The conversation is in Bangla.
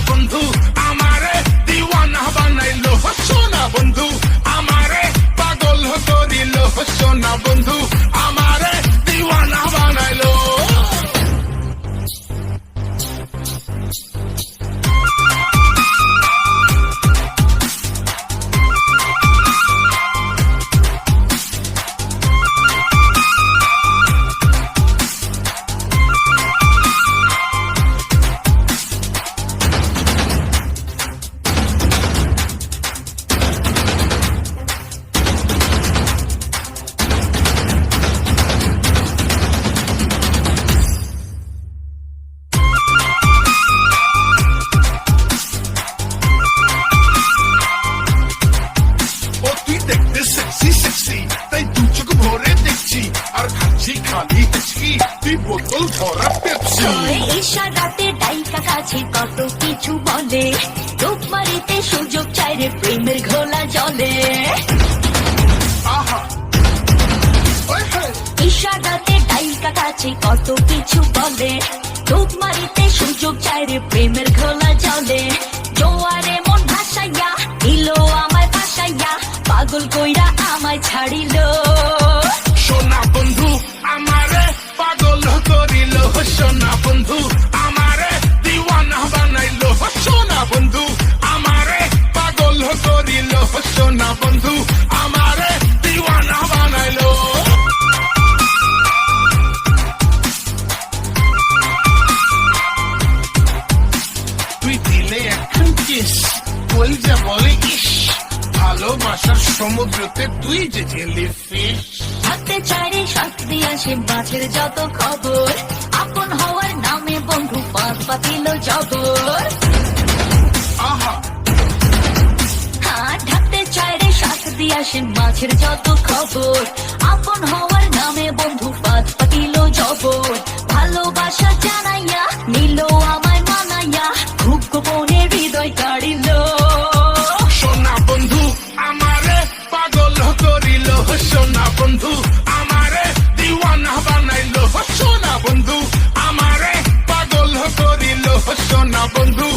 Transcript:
বন্ধু আমারে দিওয়ানা বানাইলো, সোনা বন্ধু আমারে পাগল করিল, সোনা বন্ধু আমারে দিওয়ানা বানাইলো। তাই দু চোখ ভরে দেখছি আর খাচ্ছি খালি হেঁচকি, তুই বোতল ভরা পেপসি। ইশারাতে ডাইকা কাছে কত কিছু বলে, রূপ মারিতে সুযোগ চাই রে প্রেমের ঘোলা জলে। আহা ইশারাতে ডাইকা কাছে কত কিছু বলে, রূপ মারিতে সুযোগ চাই রে প্রেমের ঘোলা জলে। জোয়ারে মন ভাসাইয়া দিল আমায় ভাসাইয়া, পাগল কইরা আমায় ছাড়িল। সোনা বন্ধু আমারে পাগল করিল, সোনা বন্ধু আমারে দিওয়ানা বানাইলো, সোনা বন্ধু আমারে পাগল করিল, সোনা বন্ধু আমারে দিওয়ানা বানাইলো। তুই দিলে এখন কিস, বলছে বলে ইস, ভালোবাসার সমুদ্রতে তুই যে জেলিফিশ। থাকতে চাইরে শাস্তি আসে মাছের যত খবর, আপন হওয়ার নামে বন্ধু পাত পাতিল জবর। আহা ঢাকতে চাইরে শাস্তি আসে মাছের যত খবর, আপন হওয়ার নামে বন্ধু পাত পাতিল জবর। ভালোবাসা জানাইয়া নিল আমায় মানাইয়া, খুব গোপনে হৃদয় কাড়িল। সোনা বন্ধু আমারে পাগল করিল, সোনা বন্ধু আমারে দিওয়ানা বানাইলো, সোনা বন্ধু আমারে পাগল করিল, সোনা বন্ধু